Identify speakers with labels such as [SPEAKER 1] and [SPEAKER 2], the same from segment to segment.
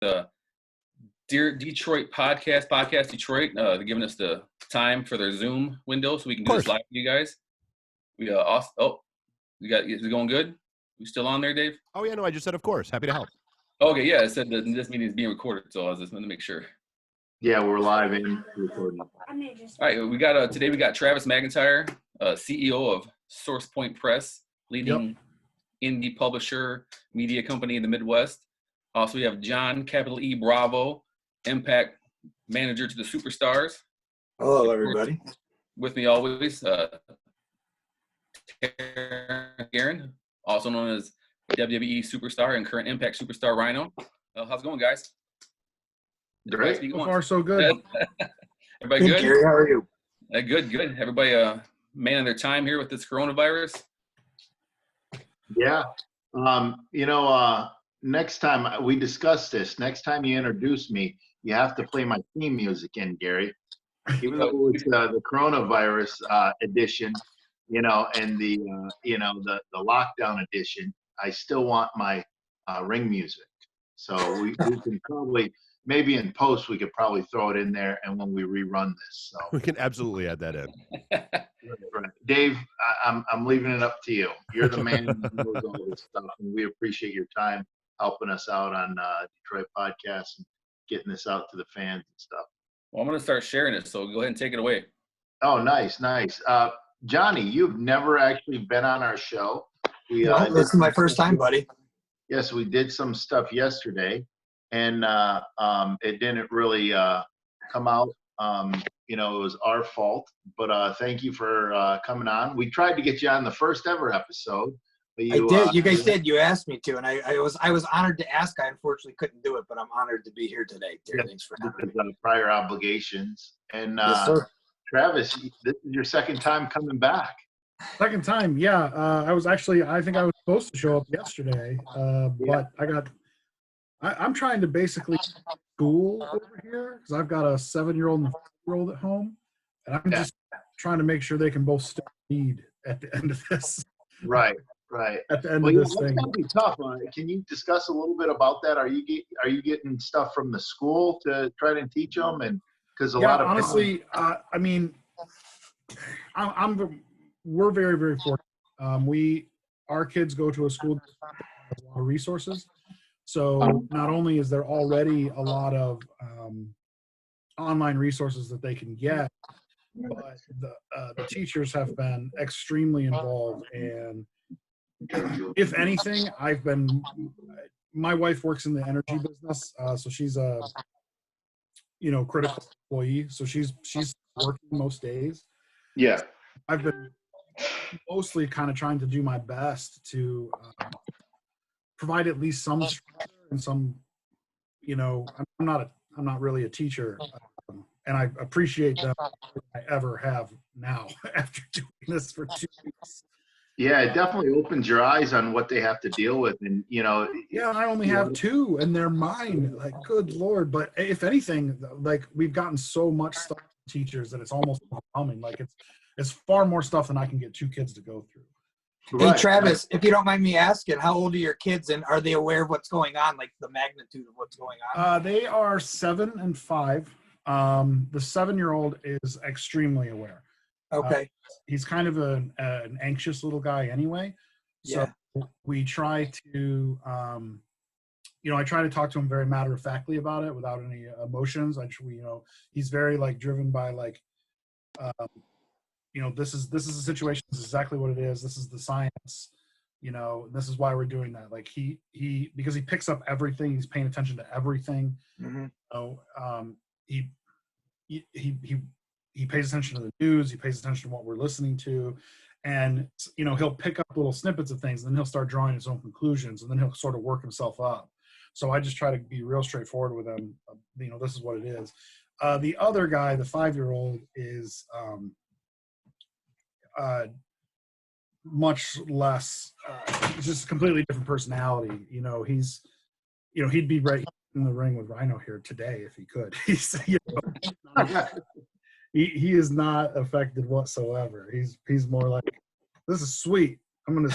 [SPEAKER 1] the Dear Detroit Podcast Detroit. They're giving us the time for their Zoom window so we can do this live for you guys. Is it going good? We still on there, Dave?
[SPEAKER 2] Oh, yeah, no, I just said, of course. Happy to help.
[SPEAKER 1] Okay, yeah, it said that this meeting is being recorded, so I was just going to make sure.
[SPEAKER 3] Yeah, we're live and recording.
[SPEAKER 1] All right, we got today we got Travis McIntire, CEO of SourcePoint Press, leading indie publisher media company in the Midwest. Also, we have John, capital E, Bravo, Impact manager to the Superstars.
[SPEAKER 4] Hello, everybody.
[SPEAKER 1] With me always, Aaron, also known as WWE Superstar and current Impact Superstar Rhino. How's it going, guys?
[SPEAKER 4] Great.
[SPEAKER 5] So far, so good.
[SPEAKER 1] Everybody good?
[SPEAKER 4] Gary, how are you?
[SPEAKER 1] Good. Everybody manning their time here with this coronavirus?
[SPEAKER 3] Yeah. Next time we discussed this, next time you introduce me, you have to play my theme music in, Gary. Even though it's the coronavirus edition, and the lockdown edition, I still want my ring music. So we can probably, maybe in post, we could probably throw it in there, and when we rerun this. So
[SPEAKER 2] we can absolutely add that in.
[SPEAKER 3] Right. Dave, I'm leaving it up to you. You're the man who knows all this stuff, and we appreciate your time helping us out on Detroit Podcast and getting this out to the fans and stuff.
[SPEAKER 1] Well, I'm going to start sharing it, so go ahead and take it away.
[SPEAKER 3] Oh, nice. Johnny, you've never actually been on our show.
[SPEAKER 4] This is my first time, buddy.
[SPEAKER 3] Yes, we did some stuff yesterday, and it didn't really come out. It was our fault, but thank you for coming on. We tried to get you on the first ever episode. But
[SPEAKER 4] I did. You guys did. You asked me to, and I was honored to ask. I unfortunately couldn't do it, but I'm honored to be here today. Thanks for having me.
[SPEAKER 3] Prior obligations. And
[SPEAKER 4] yes, sir.
[SPEAKER 3] Travis, this is your second time coming back.
[SPEAKER 5] Second time, yeah. I think I was supposed to show up yesterday, but I'm trying to basically school over here because I've got a 7-year-old and a 4-year-old at home, and I'm just trying to make sure they can both still read at the end of this.
[SPEAKER 3] Right.
[SPEAKER 5] At the end of this thing.
[SPEAKER 3] That's gonna be tough. Can you discuss a little bit about that? Are you getting stuff from the school to try to teach them? And because a lot of
[SPEAKER 5] honestly, we're very, very fortunate. Our kids go to a school that has a lot of resources. So not only is there already a lot of online resources that they can get, but the teachers have been extremely involved. And if anything, my wife works in the energy business, so she's a critical employee. So she's working most days. Yeah, I've been mostly kind of trying to do my best to provide at least some structure and some, I'm not really a teacher, and I appreciate that I ever have now after doing this for 2 weeks.
[SPEAKER 3] Yeah, it definitely opens your eyes on what they have to deal with, and
[SPEAKER 5] Yeah, I only have 2, and they're mine. Like, good Lord! But if anything, like we've gotten so much stuff from teachers that it's almost overwhelming. Like it's far more stuff than I can get 2 kids to go through.
[SPEAKER 4] Hey, Travis, if you don't mind me asking, how old are your kids, and are they aware of what's going on, like the magnitude of what's going on?
[SPEAKER 5] They are 7 and 5. The 7-year-old is extremely aware.
[SPEAKER 4] Okay.
[SPEAKER 5] He's kind of an anxious little guy anyway. So we try to, I try to talk to him very matter-of-factly about it without any emotions. He's very driven by this is the situation. This is exactly what it is. This is the science. This is why we're doing that. Like because he picks up everything. He's paying attention to everything. Mm-hmm. He pays attention to the news. He pays attention to what we're listening to, and he'll pick up little snippets of things, and then he'll start drawing his own conclusions, and then he'll sort of work himself up. So I just try to be real straightforward with him. This is what it is. The other guy, the 5-year-old, is much less. Just a completely different personality. He'd be right in the ring with Rhino here today if he could. He is not affected whatsoever. He's more like, this is sweet. I'm gonna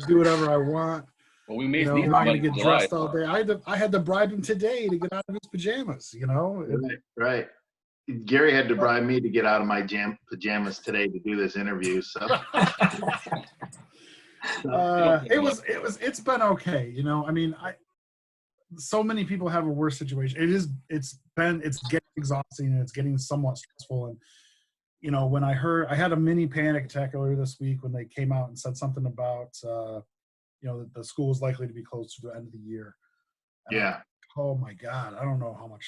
[SPEAKER 5] do whatever I want.
[SPEAKER 1] Well, we made
[SPEAKER 5] You know,
[SPEAKER 1] these
[SPEAKER 5] not going
[SPEAKER 1] in
[SPEAKER 5] to get
[SPEAKER 1] July.
[SPEAKER 5] dressed all day. I had to bribe him today to get out of his pajamas. You know,
[SPEAKER 3] Right. Gary had to bribe me to get out of my pajamas today to do this interview. So
[SPEAKER 5] it's been okay. You know, I mean, so many people have a worse situation. It's getting exhausting and it's getting somewhat stressful. And, you know, when I had a mini panic attack earlier this week when they came out and said something about, you know, that the school is likely to be closed to the end of the year. And
[SPEAKER 3] yeah.
[SPEAKER 5] oh my God, I don't know how much.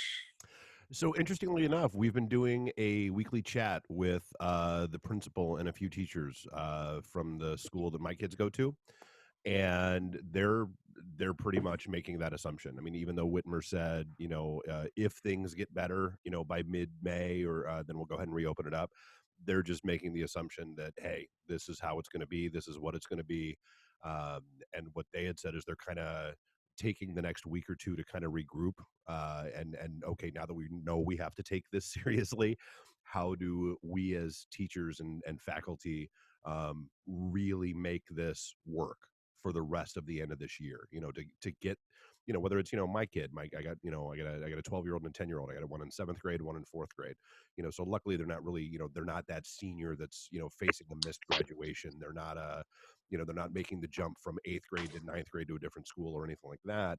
[SPEAKER 2] So interestingly enough, we've been doing a weekly chat with the principal and a few teachers from the school that my kids go to, and they're pretty much making that assumption. I mean, even though Whitmer said, you know, if things get better, you know, by mid-May or then we'll go ahead and reopen it up, they're just making the assumption that, hey, this is how it's going to be, this is what it's going to be, and what they had said is they're kind of taking the next week or two to kind of regroup and okay, now that we know we have to take this seriously, how do we as teachers and faculty really make this work for the rest of the end of this year, you know, to get, you know, whether it's, you know, my kid, I got a 12-year-old and a 10-year-old. I got one in 7th grade, one in 4th grade, you know, so luckily they're not really, you know, they're not that senior that's, you know, facing a missed graduation. They're not you know, they're not making the jump from 8th grade to 9th grade to a different school or anything like that.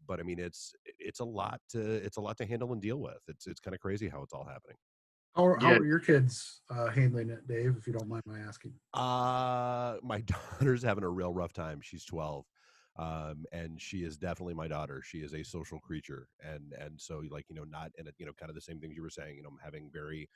[SPEAKER 2] But I mean, it's a lot to handle and deal with. It's kind of crazy how it's all happening.
[SPEAKER 5] How are your kids handling it, Dave, if you don't mind my asking?
[SPEAKER 2] My daughter's having a real rough time. She's 12. And she is definitely my daughter. She is a social creature. And so, like, you know, not in a, you know, kind of the same things you were saying, you know, I'm having very,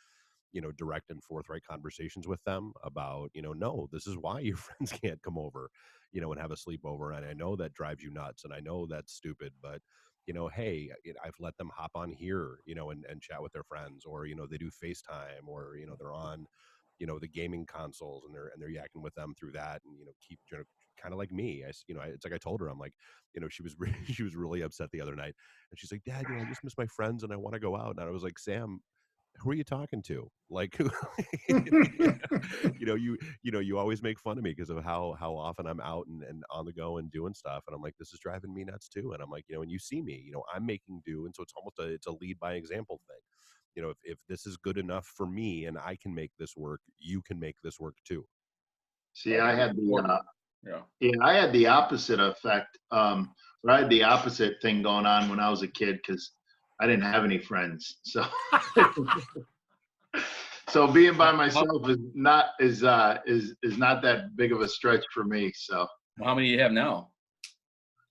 [SPEAKER 2] you know, direct and forthright conversations with them about, you know, no, this is why your friends can't come over, you know, and have a sleepover. And I know that drives you nuts and I know that's stupid, but, you know, hey, I've let them hop on here, you know, and chat with their friends, or, you know, they do FaceTime, or, you know, they're on, you know, the gaming consoles and they're yakking with them through that, and, you know, keep, you know, kind of like me. It's like I told her, I'm like, you know, she was she was really upset the other night, and she's like, Dad, you know, I just miss my friends and I want to go out. And I was like, Sam, who are you talking to? Like, who, you always make fun of me because of how often I'm out and on the go and doing stuff. And I'm like, this is driving me nuts too. And I'm like, you know, and you see me, you know, I'm making do. And so it's almost it's a lead by example thing. You know, if this is good enough for me and I can make this work, you can make this work too.
[SPEAKER 3] See, I had I had the opposite effect. I had the opposite thing going on when I was a kid because I didn't have any friends. So, so being by myself is not that big of a stretch for me. So,
[SPEAKER 1] Well, how many do you have now?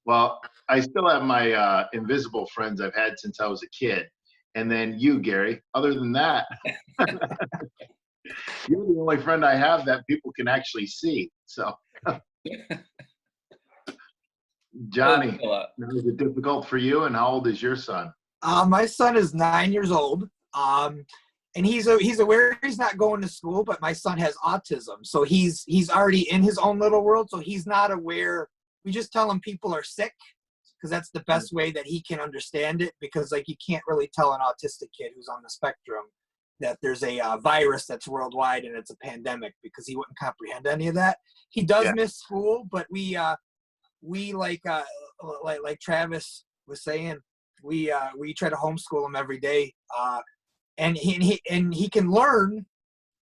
[SPEAKER 3] Well, I still have my invisible friends I've had since I was a kid, and then you, Gary. Other than that, you're the only friend I have that people can actually see. So, Johnny, is it difficult for you? And how old is your son?
[SPEAKER 4] My son is 9 years old, and he's aware he's not going to school. But my son has autism, so he's already in his own little world. So he's not aware. We just tell him people are sick because that's the best way that he can understand it. Because like you can't really tell an autistic kid who's on the spectrum that there's a virus that's worldwide and it's a pandemic, because he wouldn't comprehend any of that. He does miss school, but we like Travis was saying, we try to homeschool him every day, and he can learn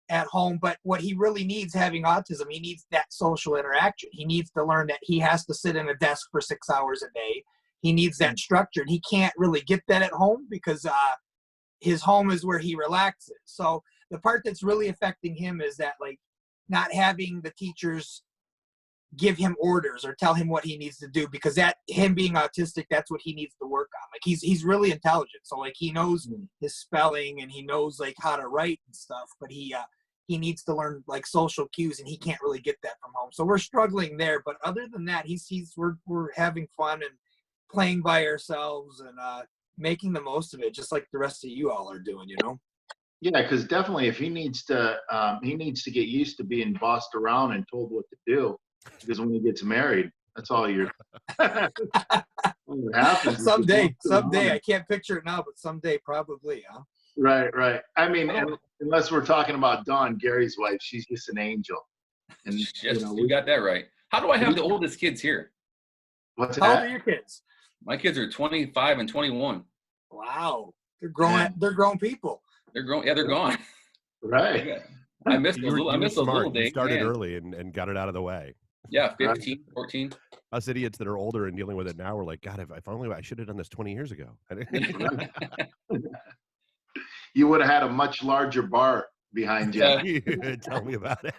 [SPEAKER 4] at home. But what he really needs, having autism, he needs that social interaction. He needs to learn that he has to sit in a desk for 6 hours a day. He needs that structure, and he can't really get that at home because his home is where he relaxes. So the part that's really affecting him is that, like, not having the teachers give him orders or tell him what he needs to do, because that, him being autistic, that's what he needs to work on. Like he's really intelligent, so like he knows his spelling and he knows like how to write and stuff, but he needs to learn like social cues, and he can't really get that from home. So we're struggling there, but other than that, we're having fun and playing by ourselves and making the most of it, just like the rest of you all are doing, you know.
[SPEAKER 3] Yeah, because definitely if he needs to get used to being bossed around and told what to do. Because when he gets married, that's all what happens.
[SPEAKER 4] Someday, I can't picture it now, but someday probably, huh?
[SPEAKER 3] Right. I mean, unless we're talking about Dawn, Gary's wife, she's just an angel. And
[SPEAKER 1] Yes, you got that right. How do I have the oldest kids here?
[SPEAKER 3] What's
[SPEAKER 4] How old are
[SPEAKER 3] that?
[SPEAKER 4] your kids?
[SPEAKER 1] My kids are 25 and 21.
[SPEAKER 4] Wow, they're grown.
[SPEAKER 3] Yeah.
[SPEAKER 4] They're grown people.
[SPEAKER 1] They're grown. Yeah, they're gone.
[SPEAKER 3] Right.
[SPEAKER 1] Yeah. I miss
[SPEAKER 2] You
[SPEAKER 1] those
[SPEAKER 2] were,
[SPEAKER 1] little. I
[SPEAKER 2] you were
[SPEAKER 1] miss those little
[SPEAKER 2] smart. You
[SPEAKER 1] days.
[SPEAKER 2] started
[SPEAKER 1] Man.
[SPEAKER 2] early and got it out of the way.
[SPEAKER 1] Yeah,
[SPEAKER 3] Right.
[SPEAKER 1] 15, 14.
[SPEAKER 2] Us idiots that are older and dealing with it now, we're like, God, if only I should have done this 20 years ago.
[SPEAKER 3] You would have had a much larger bar behind you.
[SPEAKER 2] Tell me about it.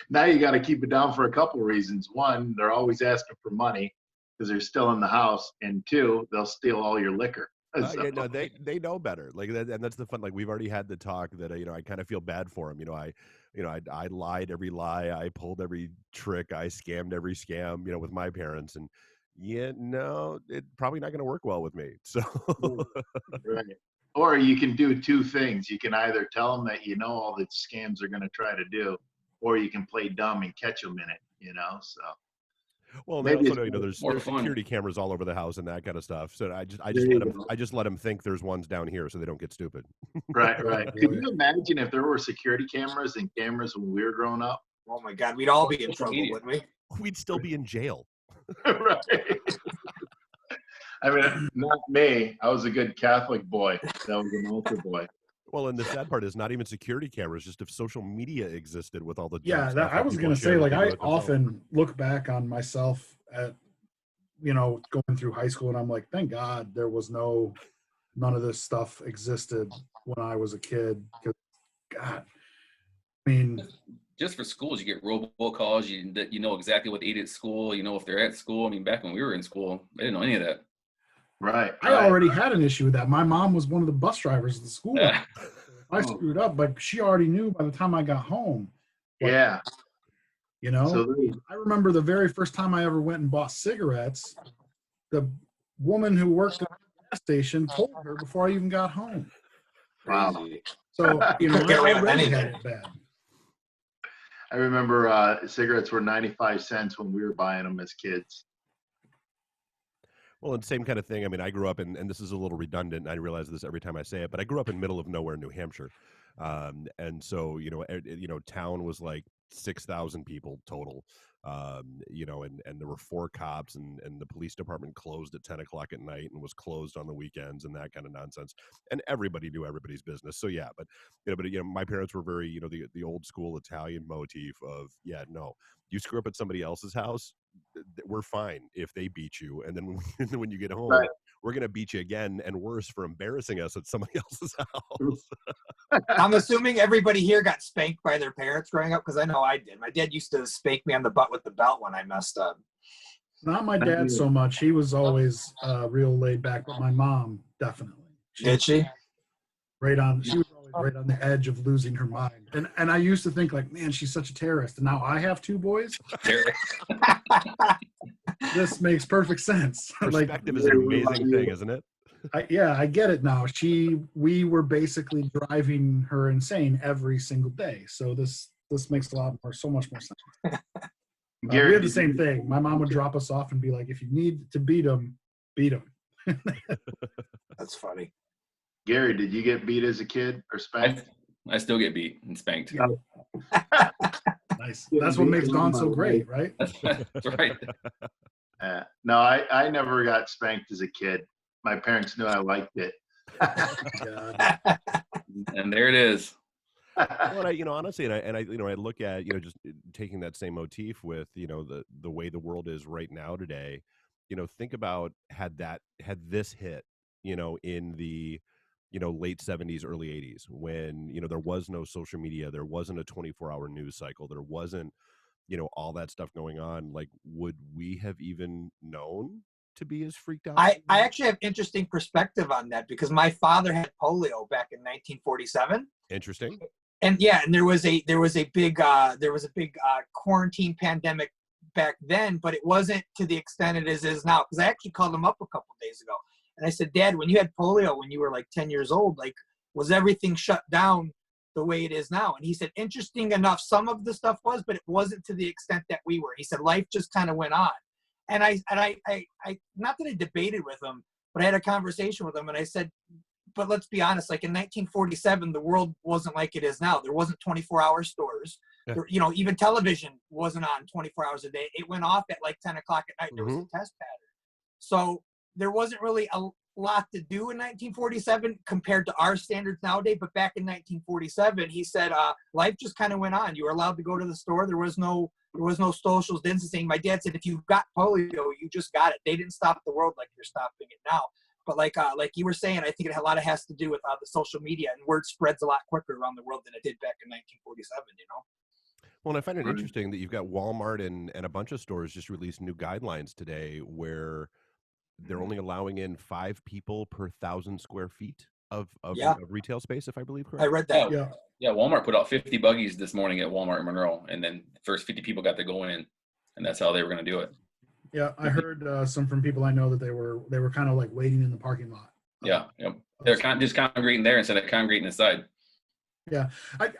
[SPEAKER 3] Now you got to keep it down for a couple reasons. One, they're always asking for money because they're still in the house, and two, they'll steal all your liquor. So-
[SPEAKER 2] Yeah, no, they know better. Like that, and that's the fun. Like we've already had the talk that I kind of feel bad for them. I lied every lie, I pulled every trick, I scammed every scam. With my parents, and no, it's probably not going to work well with me. So,
[SPEAKER 3] Right. Or you can do two things. You can either tell them that you know all the scams are going to try to do, or you can play dumb and catch them in it. So.
[SPEAKER 2] well, and
[SPEAKER 3] Maybe
[SPEAKER 2] also
[SPEAKER 3] it's
[SPEAKER 2] there's
[SPEAKER 1] more fun.
[SPEAKER 2] security cameras all over the house and that kind of stuff. So I
[SPEAKER 3] There
[SPEAKER 2] just
[SPEAKER 3] you
[SPEAKER 2] let them
[SPEAKER 3] go.
[SPEAKER 2] I just let them think there's ones down here so they don't get stupid.
[SPEAKER 3] Right. Could you imagine if there were security cameras and cameras when we were growing up?
[SPEAKER 4] Oh my God, we'd all be in trouble,
[SPEAKER 1] Media.
[SPEAKER 4] wouldn't we?
[SPEAKER 2] We'd still be in jail.
[SPEAKER 3] Right. I mean, not me. I was a good Catholic boy. That was an altar boy.
[SPEAKER 2] Well, and the sad part is not even security cameras, just if social media existed with all the
[SPEAKER 5] Yeah,
[SPEAKER 2] junk stuff
[SPEAKER 5] I was
[SPEAKER 2] people
[SPEAKER 5] going to
[SPEAKER 2] share
[SPEAKER 5] say,
[SPEAKER 2] that
[SPEAKER 5] like,
[SPEAKER 2] they
[SPEAKER 5] I
[SPEAKER 2] do it themselves.
[SPEAKER 5] often look back on myself at, going through high school, and I'm like, thank God there was none of this stuff existed when I was a kid. 'Cause, God, I mean,
[SPEAKER 1] Just for schools, you get robocalls. You know exactly what they eat at school. You know if they're at school. I mean, back when we were in school, I didn't know any of that.
[SPEAKER 3] Right.
[SPEAKER 5] I already had an issue with that. My mom was one of the bus drivers at the school.
[SPEAKER 1] Yeah.
[SPEAKER 5] I screwed up, but she already knew by the time I got home.
[SPEAKER 3] Yeah. So
[SPEAKER 5] I remember the very first time I ever went and bought cigarettes, the woman who worked at the gas station told her before I even got home.
[SPEAKER 3] Wow.
[SPEAKER 4] Crazy.
[SPEAKER 5] So,
[SPEAKER 4] Couldn't get away with
[SPEAKER 5] already
[SPEAKER 4] anything.
[SPEAKER 5] had it bad.
[SPEAKER 3] I remember cigarettes were 95 cents when we were buying them as kids.
[SPEAKER 2] Well, and same kind of thing. I mean, I grew up in, and this is a little redundant, and I realize this every time I say it, but I grew up in middle of nowhere, New Hampshire. And so, town was like 6,000 people total, and there were 4 cops, and the police department closed at 10 o'clock at night and was closed on the weekends and that kind of nonsense. And everybody knew everybody's business. So, yeah, but my parents were very, the old school Italian motif of, no, you screw up at somebody else's house, we're fine if they beat you. And then when you get home,
[SPEAKER 3] Right.
[SPEAKER 2] we're going to beat you again and worse for embarrassing us at somebody else's house.
[SPEAKER 4] I'm assuming everybody here got spanked by their parents growing up, because I know I did. My dad used to spank me on the butt with the belt when I messed up.
[SPEAKER 5] Not my dad so much. He was always real laid back, but my mom definitely.
[SPEAKER 4] Did she?
[SPEAKER 5] She was always right on the edge of losing her mind. And I used to think like, man, she's such a terrorist. And now I have 2 boys. This makes perfect sense.
[SPEAKER 2] Perspective is an amazing thing, isn't it?
[SPEAKER 5] I get it now. We were basically driving her insane every single day. So this makes so much more sense.
[SPEAKER 3] Gary,
[SPEAKER 5] we had the same thing. My mom would drop us off and be like, if you need to beat him, beat him.
[SPEAKER 4] That's funny.
[SPEAKER 3] Gary, did you get beat as a kid or spanked?
[SPEAKER 1] I still get beat and spanked.
[SPEAKER 5] Nice. That's what makes Dawn so great, right?
[SPEAKER 1] That's right.
[SPEAKER 3] No, I never got spanked as a kid. My parents knew I liked it.
[SPEAKER 5] God.
[SPEAKER 1] And there it is.
[SPEAKER 2] Well, honestly, and I look at, just taking that same motif with, the way the world is right now today, think about had this hit, in the, late 70s, early 80s, when, there was no social media, there wasn't a 24-hour news cycle, there wasn't, all that stuff going on. Like, would we have even known to be as freaked out?
[SPEAKER 4] I actually have interesting perspective on that, because my father had polio back in 1947.
[SPEAKER 2] Interesting.
[SPEAKER 4] And there was a big quarantine pandemic back then, but it wasn't to the extent it is now. Because I actually called him up a couple days ago, and I said, Dad, when you had polio when you were like 10 years old, like, was everything shut down the way it is now? And he said, interesting enough, some of the stuff was, but it wasn't to the extent that we were. He said life just kind of went on. And I not that I debated with him, but I had a conversation with him, and I said, but let's be honest, like in 1947, the world wasn't like it is now. There wasn't 24-hour stores.
[SPEAKER 2] Yeah.
[SPEAKER 4] There, you know, even television wasn't on 24 hours a day. It went off at like 10 o'clock at night. There was a test pattern. So there wasn't really a lot to do in 1947 compared to our standards nowadays. But back in 1947, he said life just kind of went on. You were allowed to go to the store. There was no social distancing. My dad said if you got polio, you just got it. They didn't stop the world like they're stopping it now. But like you were saying, I think it a lot has to do with the social media, and word spreads a lot quicker around the world than it did back in 1947. You know.
[SPEAKER 2] Well, and I find it interesting that you've got Walmart and a bunch of stores just released new guidelines today where they're only allowing in 5 people per 1,000 square feet of retail space, if I believe correctly.
[SPEAKER 4] I read that.
[SPEAKER 1] Yeah, Walmart put out 50 buggies this morning at Walmart in Monroe, and then the first 50 people got to go in, and that's how they were going to do it.
[SPEAKER 5] Yeah, I heard some from people I know that they were kind of like waiting in the parking lot.
[SPEAKER 1] Yeah, they're just congregating there instead of congregating inside.
[SPEAKER 5] Yeah, I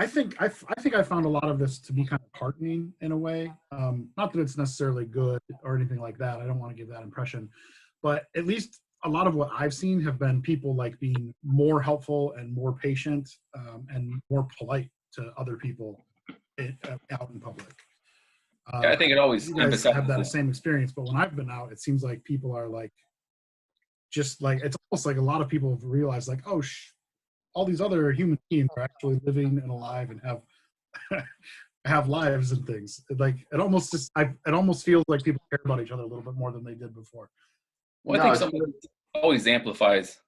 [SPEAKER 5] think I found a lot of this to be kind of heartening in a way. Not that it's necessarily good or anything like that. I don't want to give that impression, but at least a lot of what I've seen have been people like being more helpful and more patient and more polite to other people out in public.
[SPEAKER 1] Yeah, I think it always
[SPEAKER 5] you guys have that same experience, but when I've been out, it seems like people are like, just like, it's almost like a lot of people have realized like, oh, all these other human beings are actually living and alive and have lives and things. Like it almost feels like people care about each other a little bit more than they did before.
[SPEAKER 1] Well, I think something always amplifies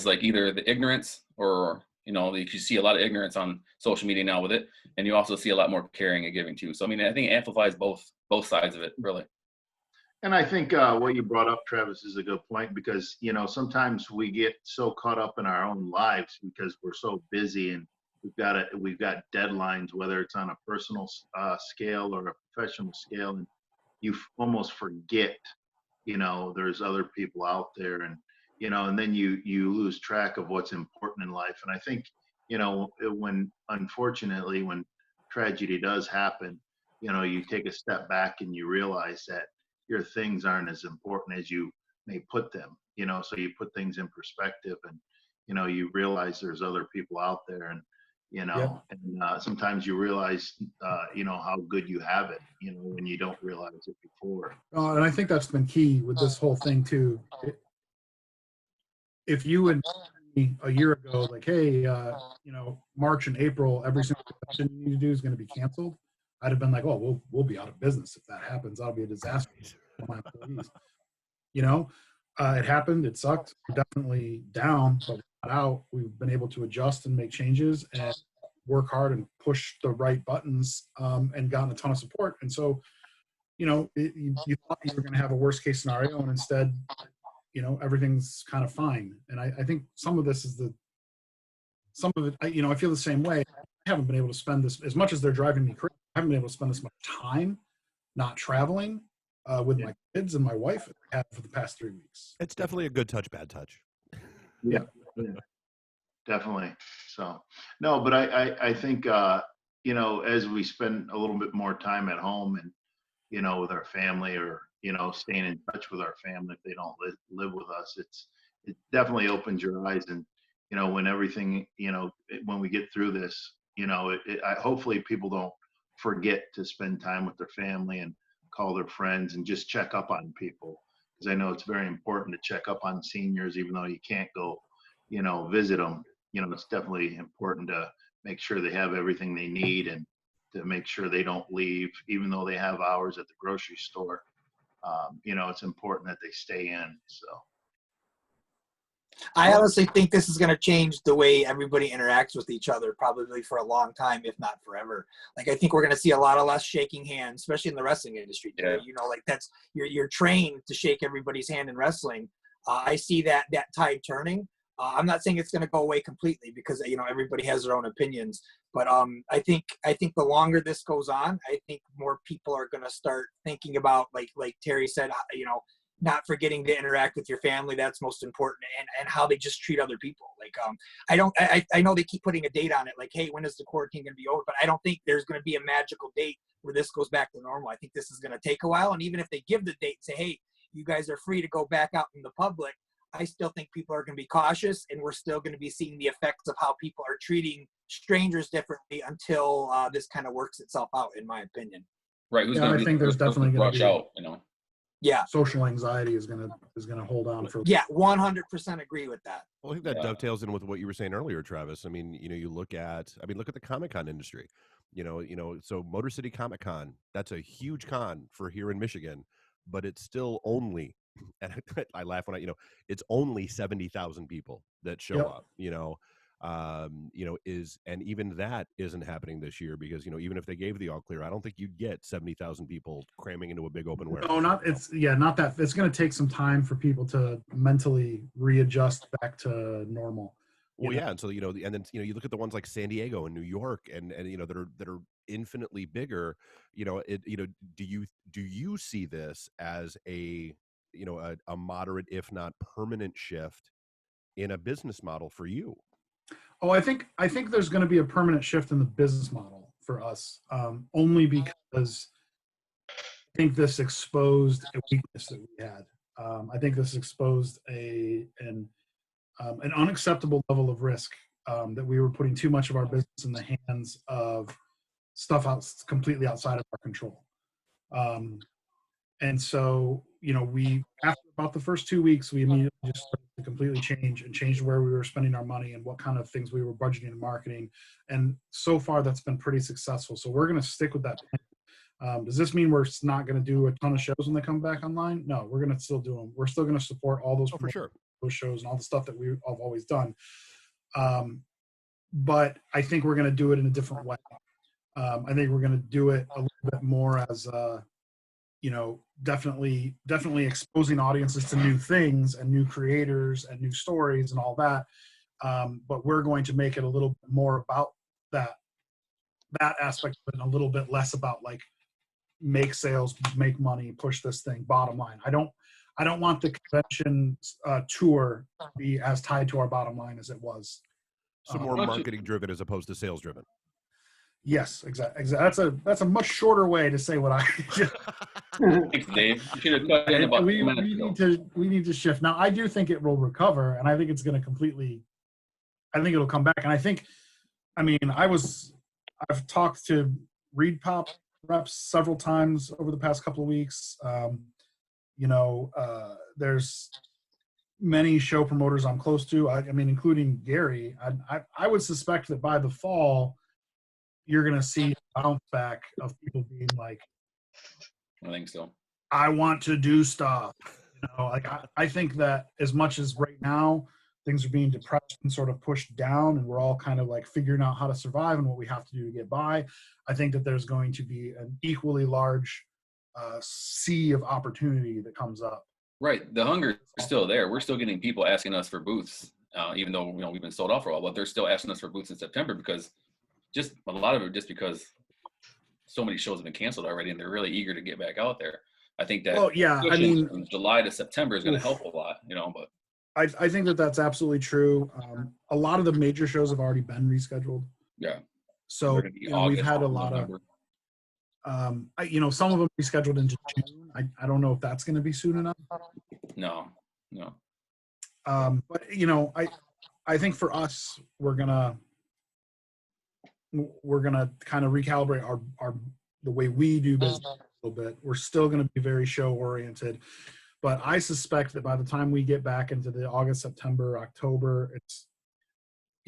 [SPEAKER 1] like either the ignorance or, you know, you see a lot of ignorance on social media now with it, and you also see a lot more caring and giving too. So I mean, I think it amplifies both sides of it, really.
[SPEAKER 3] And I think what you brought up, Travis, is a good point because, you know, sometimes we get so caught up in our own lives because we're so busy and we've got deadlines, whether it's on a personal scale or a professional scale, and you almost forget, you know, there's other people out there, and you know, and then you lose track of what's important in life. And I think, you know, unfortunately when tragedy does happen, you know, you take a step back and you realize that your things aren't as important as you may put them, you know, so you put things in perspective, and you know, you realize there's other people out there, and you know, and sometimes you realize you know, how good you have it, you know, when you don't realize it before.
[SPEAKER 5] And I think that's been key with this whole thing too. If you and me a year ago, like, hey, you know, March and April, every single session you need to do is going to be canceled, I'd have been like, oh, we'll be out of business if that happens. That'll be a disaster for my employees. You know, it happened. It sucked. We're definitely down, but we got out. We've been able to adjust and make changes and work hard and push the right buttons and gotten a ton of support. And so, you know, you thought you were going to have a worst case scenario, and instead, you know, everything's kind of fine. And I think some of this is some of it, you know, I feel the same way. I haven't been able to spend this, as much as they're driving me crazy, I haven't been able to spend this much time not traveling with my kids and my wife as I have for the past 3 weeks.
[SPEAKER 2] It's definitely a good touch, bad touch.
[SPEAKER 3] Yeah. Definitely. So, no, but I think, you know, as we spend a little bit more time at home and, you know, with our family, or, you know, staying in touch with our family if they don't live with us, it definitely opens your eyes. And, you know, when everything, you know, when we get through this, you know, hopefully people don't forget to spend time with their family and call their friends and just check up on people. Because I know it's very important to check up on seniors, even though you can't go, you know, visit them. You know, it's definitely important to make sure they have everything they need, and to make sure they don't leave, even though they have hours at the grocery store. You know, it's important that they stay in. So
[SPEAKER 4] I honestly think this is going to change the way everybody interacts with each other, probably for a long time, if not forever. Like, I think we're going to see a lot of less shaking hands, especially in the wrestling industry. Yeah. You know, like that's, you're trained to shake everybody's hand in wrestling. I see that tide turning. I'm not saying it's going to go away completely, because, you know, everybody has their own opinions. But I think the longer this goes on, I think more people are going to start thinking about, like Terry said, you know, not forgetting to interact with your family. That's most important, and how they just treat other people. Like, I know they keep putting a date on it, like, hey, when is the quarantine going to be over? But I don't think there's going to be a magical date where this goes back to normal. I think this is going to take a while. And even if they give the date and say, hey, you guys are free to go back out in the public, I still think people are going to be cautious, and we're still going to be seeing the effects of how people are treating strangers differently until this kind of works itself out, in my opinion.
[SPEAKER 1] Right. Who's
[SPEAKER 5] Yeah,
[SPEAKER 1] going
[SPEAKER 5] I
[SPEAKER 1] to be
[SPEAKER 5] think
[SPEAKER 1] the
[SPEAKER 5] there's
[SPEAKER 1] first person
[SPEAKER 5] definitely
[SPEAKER 1] to
[SPEAKER 5] gonna
[SPEAKER 1] rush
[SPEAKER 5] be-
[SPEAKER 1] out, you know?
[SPEAKER 4] Yeah.
[SPEAKER 5] Social anxiety is gonna hold on for.
[SPEAKER 4] Yeah, 100% agree with that.
[SPEAKER 2] Well, I think that
[SPEAKER 1] Yeah.
[SPEAKER 2] dovetails in with what you were saying earlier, Travis. I mean, you look at the Comic-Con industry. So Motor City Comic-Con, that's a huge con for here in Michigan, but it's still only, and I laugh when it's only 70,000 people that show
[SPEAKER 5] Yep.
[SPEAKER 2] up. And even that isn't happening this year because even if they gave the all clear, I don't think you'd get 70,000 people cramming into a big open warehouse.
[SPEAKER 5] No, not that. It's going to take some time for people to mentally readjust back to normal.
[SPEAKER 2] Well, yeah, and so and then you look at the ones like San Diego and New York, and that are infinitely bigger. Do you see this as a moderate, if not permanent, shift in a business model for you?
[SPEAKER 5] Oh, I think there's going to be a permanent shift in the business model for us, only because I think this exposed a weakness that we had. I think this exposed an unacceptable level of risk, that we were putting too much of our business in the hands of stuff completely outside of our control. And so, we, after about the first 2 weeks, we immediately just started to completely change where we were spending our money and what kind of things we were budgeting and marketing. And so far, that's been pretty successful. So we're going to stick with that plan. Does this mean we're not going to do a ton of shows when they come back online? No, we're going to still do them. We're still going to support all those,
[SPEAKER 2] for sure,
[SPEAKER 5] those shows and all the stuff that we've always done. But I think we're going to do it in a different way. I think we're going to do it a little bit more as, definitely exposing audiences to new things and new creators and new stories and all that. But we're going to make it a little bit more about that aspect of it and a little bit less about like make sales, make money, push this thing, bottom line. I don't want the convention tour to be as tied to our bottom line as it was.
[SPEAKER 2] So more marketing driven as opposed to sales driven.
[SPEAKER 5] Yes, exactly. That's a much shorter way to say what I.
[SPEAKER 1] Thanks, Dave. You should have cut in about 2 minutes ago.
[SPEAKER 5] We need to shift. Now, I do think it will recover, and I think it's going to I think it'll come back. And I've talked to Reed Pop reps several times over the past couple of weeks. There's many show promoters I'm close to. Including Gary. I would suspect that by the fall, you're going to see a bounce back of people being like,
[SPEAKER 1] I think so.
[SPEAKER 5] I want to do stuff. I think that as much as right now things are being depressed and sort of pushed down and we're all kind of like figuring out how to survive and what we have to do to get by, I think that there's going to be an equally large sea of opportunity that comes up.
[SPEAKER 1] Right. The hunger is still there. We're still getting people asking us for booths, even though we've been sold out for a while, but they're still asking us for booths in September because just a lot of it just because so many shows have been canceled already and they're really eager to get back out there. I think that from July to September is going to help a lot, but
[SPEAKER 5] I think that that's absolutely true. A lot of the major shows have already been rescheduled.
[SPEAKER 1] Yeah.
[SPEAKER 5] So we've had a lot of some of them rescheduled into June. I don't know if that's going to be soon enough.
[SPEAKER 1] No.
[SPEAKER 5] But I think for us, we're gonna kind of recalibrate our the way we do business a little bit. We're still going to be very show oriented, but I suspect that by the time we get back into the August, September, October, it's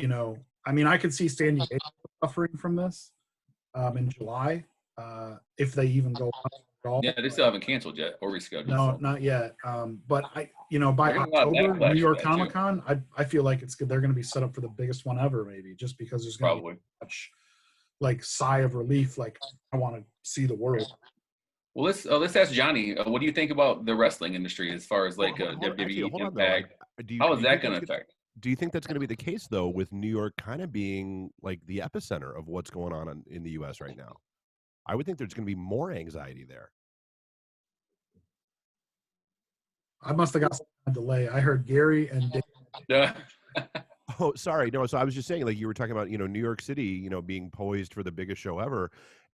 [SPEAKER 5] I could see San Diego suffering from this in July if they even go on at all.
[SPEAKER 1] Yeah, they still haven't canceled yet or rescheduled.
[SPEAKER 5] No, not yet. But by October, New York Comic Con, I feel like they're going to be set up for the biggest one ever, maybe, just because there's going to be much like sigh of relief, like I want to see the world.
[SPEAKER 1] Well, let's ask Johnny. What do you think about the wrestling industry as far as like WWE Impact? How is that going to affect?
[SPEAKER 2] Do you think that's going to be the case though, with New York kind of being like the epicenter of what's going on in the U.S. right now? I would think there's going to be more anxiety there.
[SPEAKER 5] I must have got a delay. I heard Gary and Dave.
[SPEAKER 2] Oh, sorry. No, so I was just saying, like you were talking about, New York City, being poised for the biggest show ever.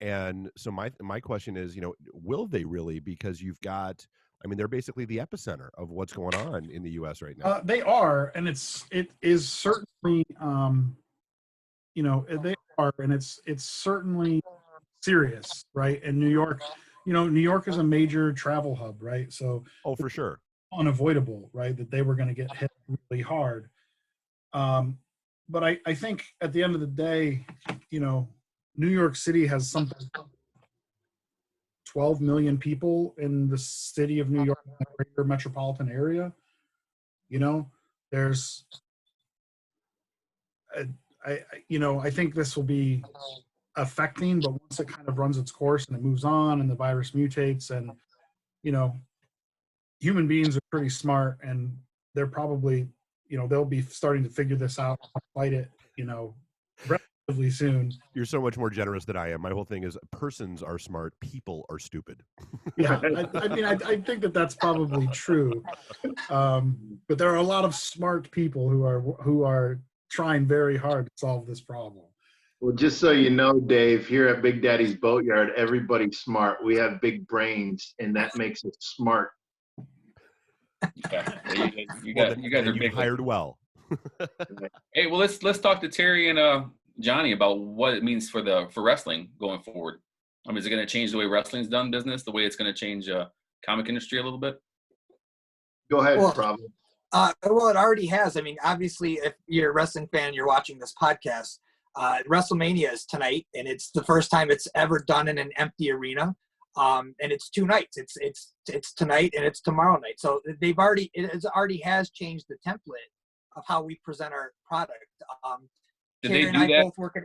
[SPEAKER 2] And so my question is, will they really? Because you've got I mean, they're basically the epicenter of what's going on in the U.S. right now.
[SPEAKER 5] They are, and it is certainly, they are, and it's certainly serious, right? And New York, New York is a major travel hub, right? So
[SPEAKER 2] Oh, for sure.
[SPEAKER 5] unavoidable, right, that they were going to get hit really hard. But I think at the end of the day, New York City has something 12 million people in the city of New York, the greater metropolitan area. There's, I think this will be affecting, but once it kind of runs its course and it moves on and the virus mutates, and human beings are pretty smart, and they're probably, they'll be starting to figure this out, fight it, relatively soon.
[SPEAKER 2] You're so much more generous than I am. My whole thing is are smart, people are stupid.
[SPEAKER 5] Yeah, I think that's probably true. But there are a lot of smart people who are trying very hard to solve this problem.
[SPEAKER 3] Well, just so you know, Dave, here at Big Daddy's Boatyard, everybody's smart. We have big brains, and that makes us smart.
[SPEAKER 1] Yeah, you guys are big.
[SPEAKER 2] Hired well.
[SPEAKER 1] Hey, well, let's talk to Terry and Johnny about what it means for wrestling going forward. I mean, is it going to change the way wrestling's done business, the way it's going to change comic industry a little bit?
[SPEAKER 3] Go ahead,
[SPEAKER 4] Well,
[SPEAKER 3] Rob.
[SPEAKER 4] Well, it already has. I mean, obviously, if you're a wrestling fan, you're watching this podcast. WrestleMania is tonight, and it's the first time it's ever done in an empty arena. And it's 2 nights. It's tonight and it's tomorrow night. So it already has changed the template of how we present our product.
[SPEAKER 1] Did
[SPEAKER 4] Terry
[SPEAKER 1] they
[SPEAKER 4] and
[SPEAKER 1] do
[SPEAKER 4] I
[SPEAKER 1] that?
[SPEAKER 4] both work at.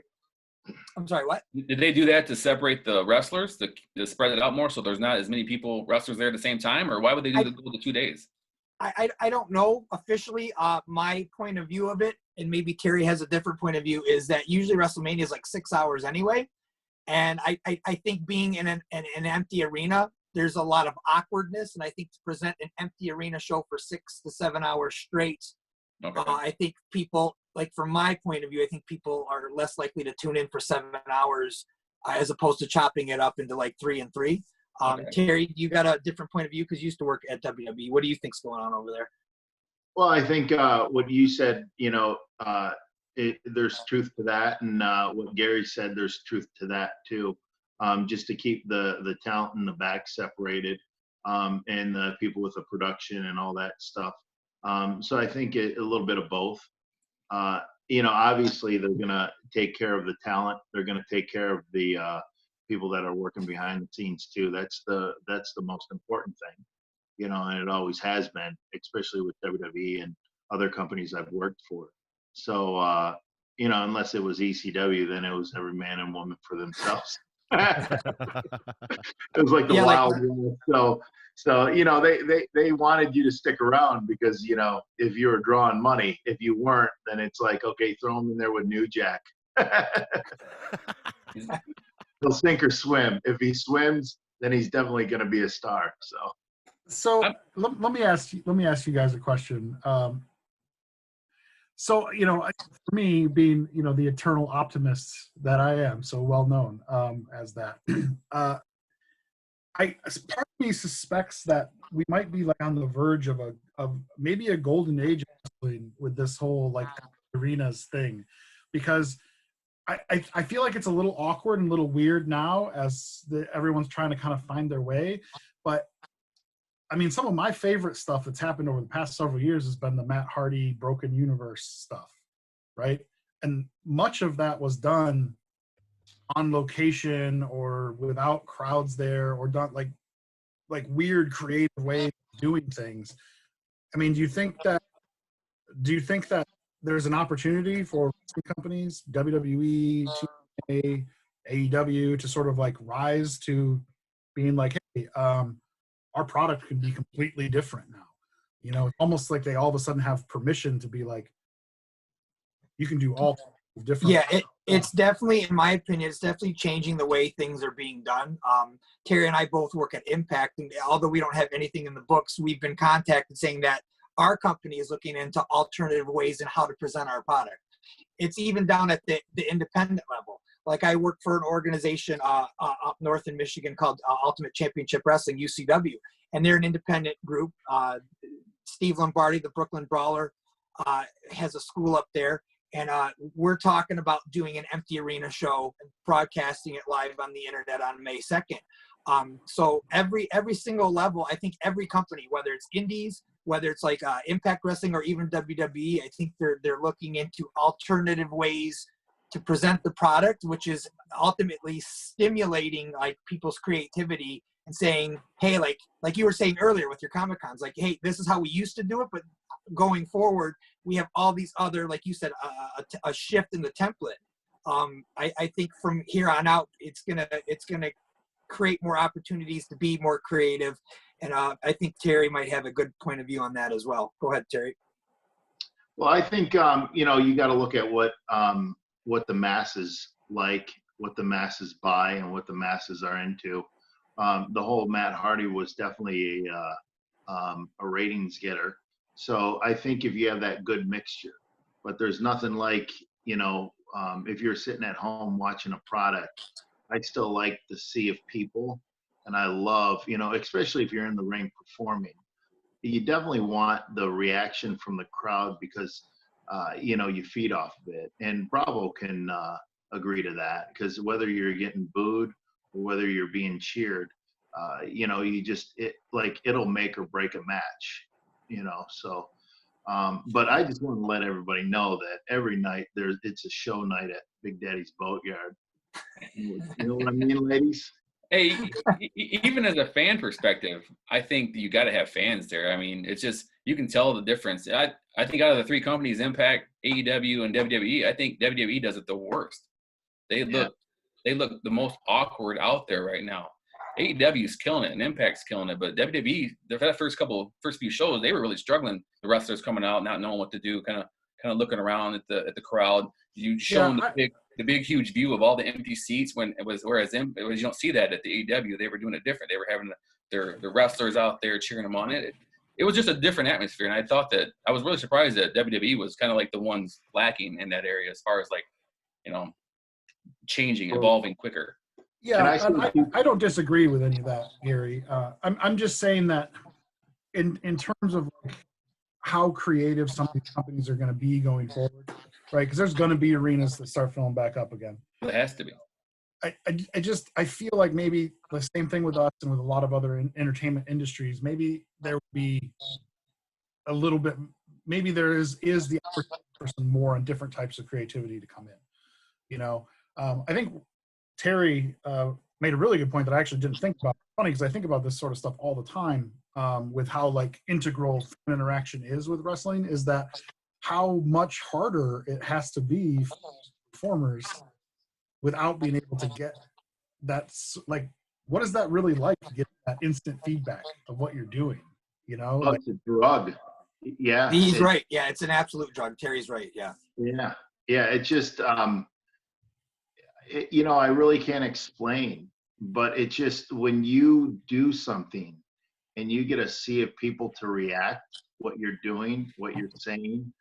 [SPEAKER 4] I'm sorry, what?
[SPEAKER 1] Did they do that to separate the wrestlers, to spread it out more, so there's not as many wrestlers there at the same time, or why would they do the 2 days?
[SPEAKER 4] I don't know officially. My point of view of it, and maybe Terry has a different point of view, is that usually WrestleMania is like 6 hours anyway. And I think being in an empty arena, there's a lot of awkwardness. And I think to present an empty arena show for 6 to 7 hours straight,
[SPEAKER 1] Okay.
[SPEAKER 4] I think people, like from my point of view, I think people are less likely to tune in for 7 hours as opposed to chopping it up into like 3 and 3.
[SPEAKER 1] Okay.
[SPEAKER 4] Terry, you got a different point of view because you used to work at WWE. What do you think's going on over there?
[SPEAKER 3] Well, I think what you said, there's truth to that, and what Gary said, there's truth to that too. Just to keep the talent in the back separated, and the people with the production and all that stuff. So I think a little bit of both. Obviously they're gonna take care of the talent. They're gonna take care of the people that are working behind the scenes too. That's the most important thing. And it always has been, especially with WWE and other companies I've worked for. So, unless it was ECW, then it was every man and woman for themselves. It was like the Wild West. So they wanted you to stick around because, if you were drawing money, if you weren't, then it's like, okay, throw them in there with New Jack. He'll sink or swim. If he swims, then he's definitely going to be a star.
[SPEAKER 5] So let me ask you guys a question. So for me, being the eternal optimist that I am, so well known as that, part of me suspects that we might be like on the verge of maybe a golden age of wrestling with this whole like arenas thing, because I feel like it's a little awkward and a little weird now as everyone's trying to kind of find their way. But I mean, some of my favorite stuff that's happened over the past several years has been the Matt Hardy Broken Universe stuff, right? And much of that was done on location or without crowds there, or done like weird creative ways of doing things. I mean, do you think that there's an opportunity for wrestling companies, WWE, TNA, AEW, to sort of like rise to being like, hey, our product could be completely different now? It's almost like they all of a sudden have permission to be like, you can do all different.
[SPEAKER 4] Yeah, it's definitely, in my opinion, it's definitely changing the way things are being done. Terry and I both work at Impact, and although we don't have anything in the books, we've been contacted saying that our company is looking into alternative ways in how to present our product. It's even down at the independent level. Like I work for an organization up north in Michigan called Ultimate Championship Wrestling, UCW, and they're an independent group. Steve Lombardi, the Brooklyn Brawler, has a school up there, and we're talking about doing an empty arena show and broadcasting it live on the internet on May 2nd. So every single level, I think every company, whether it's indies, whether it's like Impact Wrestling or even WWE, I think they're looking into alternative ways to present the product, which is ultimately stimulating like people's creativity and saying, hey, like you were saying earlier with your Comic Cons, like, hey, this is how we used to do it, but going forward, we have all these other, like you said, a shift in the template. I think from here on out, it's gonna create more opportunities to be more creative, and I think Terry might have a good point of view on that as well. Go ahead, Terry.
[SPEAKER 3] Well, I think you know, you got to look at what the masses like, what the masses buy, and what the masses are into. The whole Matt Hardy was definitely a ratings getter. So I think if you have that good mixture, but there's nothing like, you know, if you're sitting at home watching a product, I still like the sea of people, and I love, you know, especially if you're in the ring performing, you definitely want the reaction from the crowd because, you know, you feed off of it. And Bravo can agree to that, because whether you're getting booed or whether you're being cheered, you know, it'll make or break a match, you know. So, but I just want to let everybody know that every night it's a show night at Big Daddy's Boatyard. You know what I mean, ladies?
[SPEAKER 1] Hey, even as a fan perspective, I think you got to have fans there. I mean, it's just, you can tell the difference. I think out of the three companies, Impact, AEW, and WWE, I think WWE does it the worst. They look the most awkward out there right now. AEW is killing it and Impact's killing it, but WWE, the first few shows, they were really struggling. The wrestlers coming out, not knowing what to do, kind of looking around at the crowd. You showing the big huge view of all the empty seats, whereas you don't see that at the AEW. They were doing it different. They were having the wrestlers out there cheering them on. It was just a different atmosphere, and I thought that I was really surprised that WWE was kind of like the ones lacking in that area as far as, like, you know, changing, evolving quicker.
[SPEAKER 5] Yeah, I don't disagree with any of that, Gary. I'm just saying that in terms of like how creative some of these companies are going to be going forward, right? Because there's going to be arenas that start filling back up again.
[SPEAKER 1] It has to be.
[SPEAKER 5] I feel like maybe the same thing with us and with a lot of other entertainment industries. Maybe there would be a little bit. Maybe there is the opportunity for some more and different types of creativity to come in. You know, I think Terry made a really good point that I actually didn't think about. It's funny because I think about this sort of stuff all the time with how like integral fan interaction is with wrestling. Is that how much harder it has to be for performers without being able to get that, like, what is that really like to get that instant feedback of what you're doing, you know?
[SPEAKER 3] Like, it's a drug. Yeah.
[SPEAKER 4] He's right. Yeah, it's an absolute drug. Terry's right. Yeah.
[SPEAKER 3] Yeah. Yeah. It just, you know, I really can't explain, but it just, when you do something and you get a sea of people to react, what you're doing, what you're saying,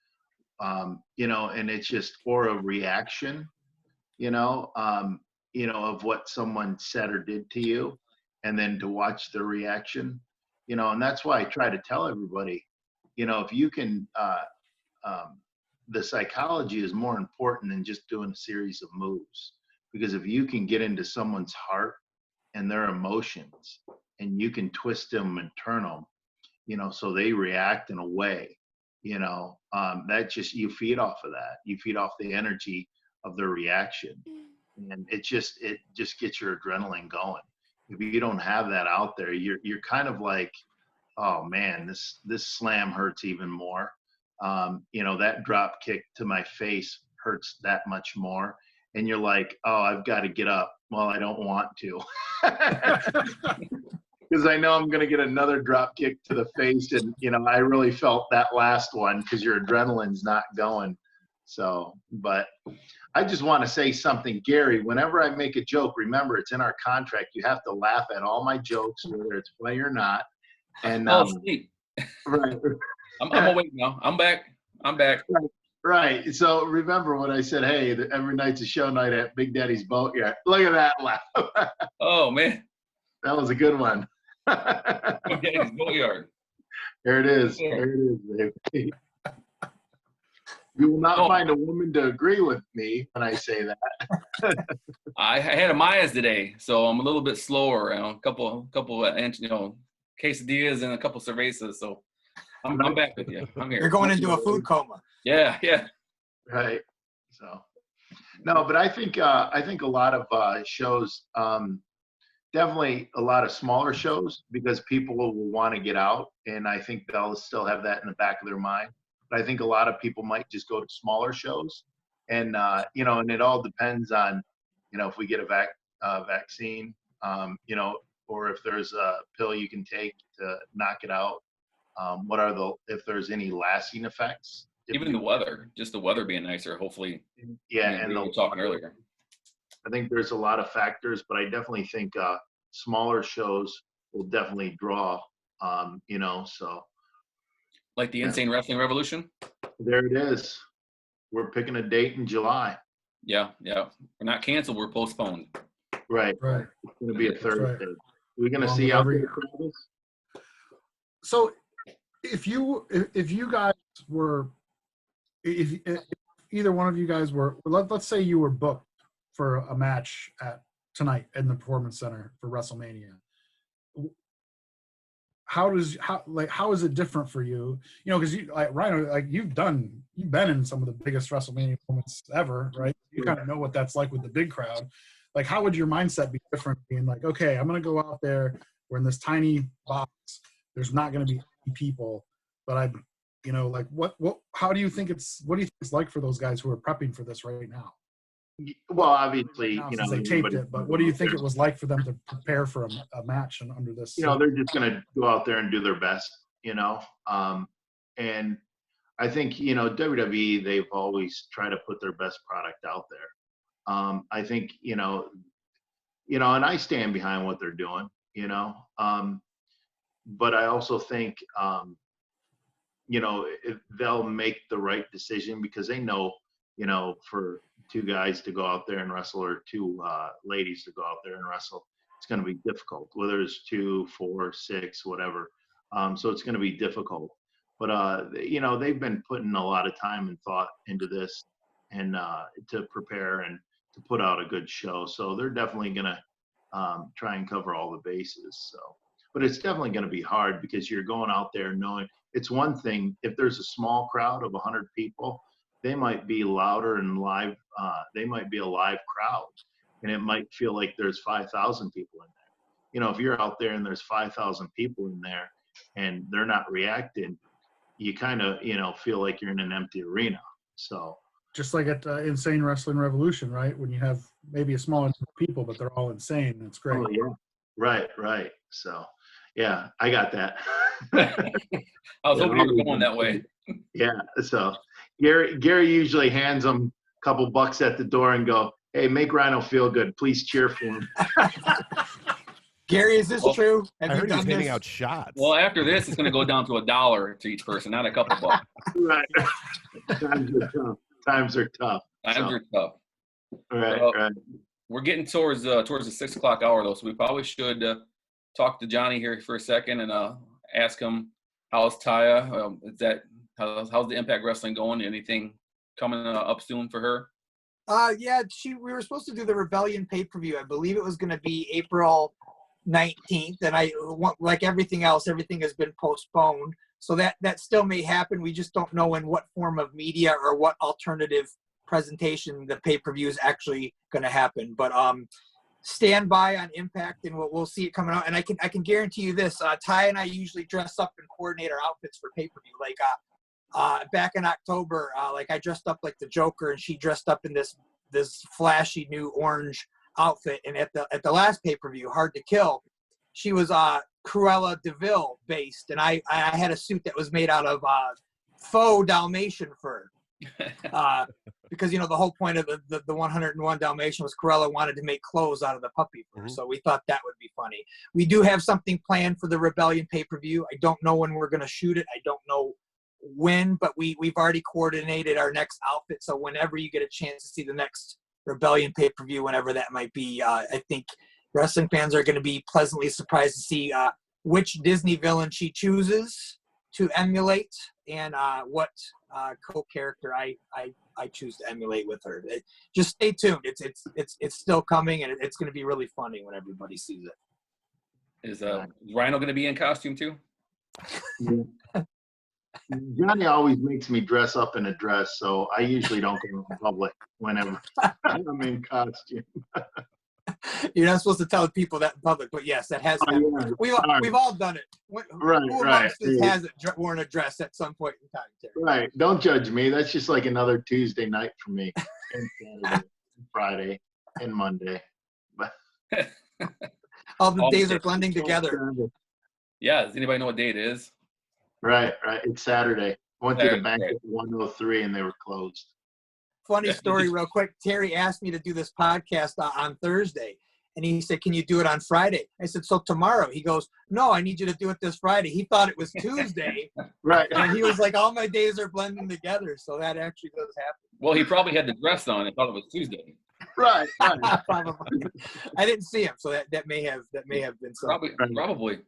[SPEAKER 3] you know, and it's just, or a reaction, you know, of what someone said or did to you, and then to watch the reaction, you know, and that's why I try to tell everybody, you know, if you can, the psychology is more important than just doing a series of moves, because if you can get into someone's heart and their emotions, and you can twist them and turn them, you know, so they react in a way, you know, that just, you feed off of that. You feed off the energy of their reaction, and it just gets your adrenaline going. If you don't have that out there, you're kind of like, oh man, this slam hurts even more. You know, that drop kick to my face hurts that much more. And you're like, oh, I've got to get up. Well, I don't want to, because I know I'm going to get another drop kick to the face. And, you know, I really felt that last one because your adrenaline's not going. So, but I just want to say something, Gary. Whenever I make a joke, remember, it's in our contract. You have to laugh at all my jokes, whether it's funny or not. And
[SPEAKER 1] Steve.
[SPEAKER 3] Right.
[SPEAKER 1] I'm awake now. I'm back.
[SPEAKER 3] Right. So remember when I said, hey, every night's a show night at Big Daddy's Boatyard. Look at that laugh.
[SPEAKER 1] Oh, man.
[SPEAKER 3] That was a good one.
[SPEAKER 1] Daddy's Boatyard.
[SPEAKER 3] There it is. There it is, baby. You will not find a woman to agree with me when I say that.
[SPEAKER 1] I had a Maya's today, so I'm a little bit slower. A couple quesadillas and a couple cervezas. So I'm back with you. I'm here.
[SPEAKER 4] You're going into a food coma.
[SPEAKER 1] Yeah.
[SPEAKER 3] Right. So, no, but I think a lot of shows, definitely a lot of smaller shows, because people will want to get out, and I think they'll still have that in the back of their mind. But I think a lot of people might just go to smaller shows, and and it all depends on, if we get a vaccine, or if there's a pill you can take to knock it out. If there's any lasting effects.
[SPEAKER 1] Even the weather, just the weather being nicer, hopefully.
[SPEAKER 3] Yeah,
[SPEAKER 1] and
[SPEAKER 3] we
[SPEAKER 1] we were talking earlier.
[SPEAKER 3] I think there's a lot of factors, but I definitely think smaller shows will definitely draw. So.
[SPEAKER 1] Like the Insane Wrestling Revolution?
[SPEAKER 3] There it is. We're picking a date in July.
[SPEAKER 1] Yeah. We're not canceled, we're postponed.
[SPEAKER 3] Right. It's going to be a Thursday. We're going to see how the crowd is.
[SPEAKER 5] So if either one of you guys were, let's say you were booked for a match tonight in the Performance Center for WrestleMania. How is it different for you? Because you, like Rhino, like you've been in some of the biggest WrestleMania moments ever, right? You kind of know what that's like with the big crowd. Like, how would your mindset be different? Being like, okay, I'm gonna go out there. We're in this tiny box. There's not gonna be any people, but how do you think it's like for those guys who are prepping for this right now?
[SPEAKER 3] Well, obviously,
[SPEAKER 5] they taped it, but what do you think it was like for them to prepare for a match and under this?
[SPEAKER 3] They're just going to go out there and do their best, and I think, WWE, they've always tried to put their best product out there. I think, and I stand behind what they're doing, but I also think, they'll make the right decision, because they know, for two guys to go out there and wrestle, or two ladies to go out there and wrestle, it's going to be difficult, whether it's 2, 4, 6, whatever. So it's going to be difficult. But, they've been putting a lot of time and thought into this, and to prepare and to put out a good show. So they're definitely going to try and cover all the bases. So, but it's definitely going to be hard, because you're going out there knowing it's one thing. If there's a small crowd of 100 people, they might be louder and live. They might be a live crowd, and it might feel like there's 5,000 people in there. If you're out there and there's 5,000 people in there and they're not reacting, you kind of, feel like you're in an empty arena. So
[SPEAKER 5] just like at Insane Wrestling Revolution, right? When you have maybe a small number of people, but they're all insane. That's great.
[SPEAKER 3] Oh, yeah. Right. So, yeah, I got that.
[SPEAKER 1] I was hoping you were going that way.
[SPEAKER 3] Yeah. So Gary usually hands them a couple bucks at the door and go, "Hey, make Rhino feel good. Please cheer for him."
[SPEAKER 4] Gary, is this true?
[SPEAKER 2] I heard he's handing out shots.
[SPEAKER 1] Well, after this, it's going to go down to $1 to each person, not a couple bucks.
[SPEAKER 3] Right. Times are tough. Right.
[SPEAKER 1] We're getting towards the 6:00 hour, though, so we probably should talk to Johnny here for a second and ask him, how's Taya? How's the Impact Wrestling going? Anything coming up soon for her?
[SPEAKER 4] Yeah, we were supposed to do the Rebellion pay-per-view. I believe it was going to be April 19th, and like everything else, everything has been postponed. So that still may happen. We just don't know in what form of media or what alternative presentation the pay-per-view is actually going to happen. But stand by on Impact, and we'll see it coming out. And I can guarantee you this: Ty and I usually dress up and coordinate our outfits for pay-per-view. Like back in October, like I dressed up like the Joker, and she dressed up in this flashy new orange outfit. And at the last pay-per-view, Hard to Kill, she was Cruella DeVille based, and I had a suit that was made out of faux Dalmatian fur. Because the whole point of the 101 Dalmatian was Cruella wanted to make clothes out of the puppy fur, so we thought that would be funny. We do have something planned for the Rebellion pay-per-view. I don't know when we're going to shoot it. I don't know when, but we've already coordinated our next outfit. So whenever you get a chance to see the next Rebellion pay-per-view, whenever that might be, I think wrestling fans are going to be pleasantly surprised to see which Disney villain she chooses to emulate, and what co-character I choose to emulate with her. Just stay tuned. It's still coming, and it's going to be really funny when everybody sees it.
[SPEAKER 1] Is Rhino going to be in costume too?
[SPEAKER 3] Yeah. Johnny always makes me dress up in a dress, so I usually don't go in public whenever I'm in costume.
[SPEAKER 4] You're not supposed to tell people that in public, but yes, that has happened.
[SPEAKER 3] Yeah.
[SPEAKER 4] We've all done it. Who amongst us hasn't worn a dress at some point in time, Terry?
[SPEAKER 3] Right. Don't judge me. That's just like another Tuesday night for me. And Saturday, and Friday, and Monday.
[SPEAKER 4] All the days are blending together.
[SPEAKER 1] Yeah. Does anybody know what day it is?
[SPEAKER 3] Right. It's Saturday. I went to the bank at 1:03 and they were closed.
[SPEAKER 4] Funny story real quick. Terry asked me to do this podcast on Thursday. And he said, can you do it on Friday? I said, so tomorrow. He goes, no, I need you to do it this Friday. He thought it was Tuesday.
[SPEAKER 3] Right.
[SPEAKER 4] And he was like, all my days are blending together. So that actually does happen.
[SPEAKER 1] Well, he probably had the dress on and thought it was Tuesday.
[SPEAKER 3] Right.
[SPEAKER 4] Probably. I didn't see him, so that may have been something.
[SPEAKER 1] Probably.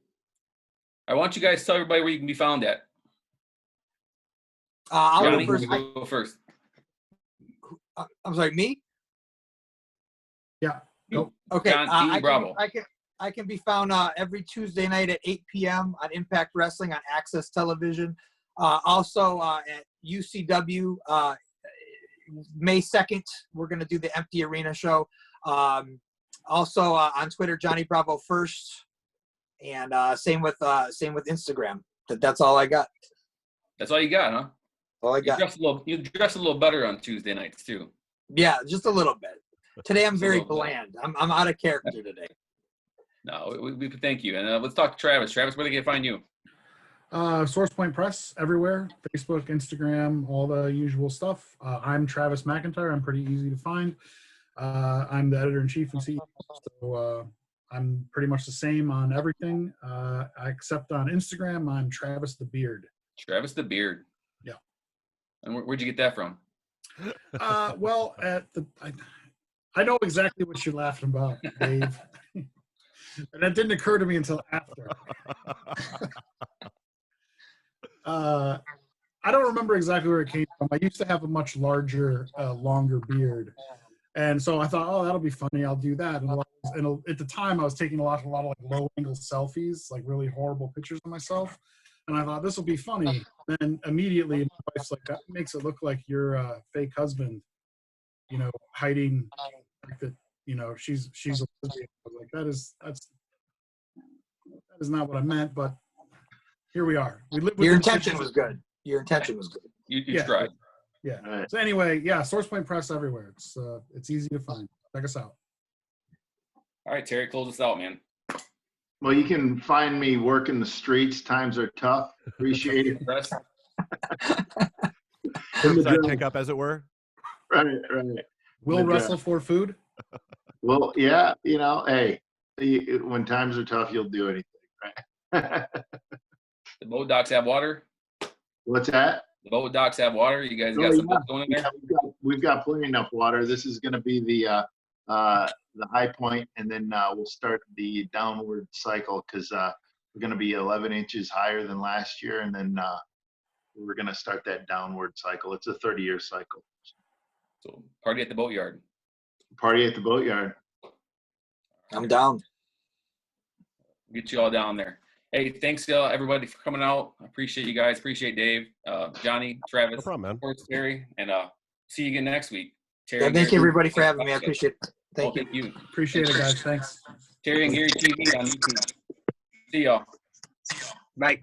[SPEAKER 1] I want you guys to tell everybody where you can be found at.
[SPEAKER 4] I'll
[SPEAKER 1] Johnny,
[SPEAKER 4] go first.
[SPEAKER 1] go first.
[SPEAKER 4] I'm sorry, me?
[SPEAKER 5] Yeah. Nope.
[SPEAKER 4] Okay.
[SPEAKER 1] John T. Bravo.
[SPEAKER 4] I can be found every Tuesday night at 8 p.m. on Impact Wrestling on Access Television. Also at UCW, May 2nd, we're going to do the Empty Arena show. Also on Twitter, Johnny Bravo First, and same with Instagram. That's all I got.
[SPEAKER 1] That's all you got, huh?
[SPEAKER 4] All I got.
[SPEAKER 1] You dress a little better on Tuesday nights too.
[SPEAKER 4] Yeah, just a little bit. Today I'm very
[SPEAKER 1] little bit.
[SPEAKER 4] bland. I'm out of character today.
[SPEAKER 1] No, we thank you. And let's talk to Travis. Travis, where they can find you?
[SPEAKER 5] SourcePoint Press everywhere, Facebook, Instagram, all the usual stuff. I'm Travis McIntire. I'm pretty easy to find. I'm the editor-in-chief and CEO, so I'm pretty much the same on everything, except on Instagram. I'm Travis the Beard.
[SPEAKER 1] Travis the Beard.
[SPEAKER 5] Yeah.
[SPEAKER 1] And where'd you get that from?
[SPEAKER 5] Well, I know exactly what you're laughing about, Dave. And that didn't occur to me until after. I don't remember exactly where it came from. I used to have a much larger, longer beard. And so I thought, oh, that'll be funny. I'll do that. And at the time, I was taking a lot of like low-angle selfies, like really horrible pictures of myself. And I thought, this will be funny. And immediately, my wife's like, that makes it look like your fake husband, hiding that, she's a lesbian. I was like, that is not what I meant, but here we are. We live with
[SPEAKER 4] Your intention was good.
[SPEAKER 1] You tried.
[SPEAKER 5] Yeah. Right. So anyway, yeah, SourcePoint Press everywhere. It's easy to find. Check us out.
[SPEAKER 1] All right, Terry, close us out, man.
[SPEAKER 3] Well, you can find me working the streets. Times are tough. Appreciate it.
[SPEAKER 2] Curbside pickup, as it were.
[SPEAKER 3] Right.
[SPEAKER 5] Will wrestle for food?
[SPEAKER 3] Well, yeah, hey, when times are tough, you'll do anything, right?
[SPEAKER 1] The boat docks have water?
[SPEAKER 3] What's that?
[SPEAKER 1] The boat docks have water? You guys got some boats going in there?
[SPEAKER 3] Yeah, we've got plenty enough water. This is going to be the high point, and then we'll start the downward cycle because we're going to be 11 inches higher than last year, and then we're going to start that downward cycle. It's a 30-year cycle.
[SPEAKER 1] So party at the boatyard.
[SPEAKER 3] Party at the boatyard.
[SPEAKER 4] I'm down.
[SPEAKER 1] Get you all down there. Hey, thanks everybody for coming out. I appreciate you guys. Appreciate Dave, Johnny, Travis,
[SPEAKER 2] No problem, man.
[SPEAKER 1] of course, Terry, and see you again next week. Terry,
[SPEAKER 4] Yeah, thank you everybody for having me. I appreciate it. Thank you.
[SPEAKER 1] Thank you.
[SPEAKER 5] Appreciate it, guys. Thanks.
[SPEAKER 1] Terry and Gary TV on YouTube. See y'all.
[SPEAKER 4] Bye.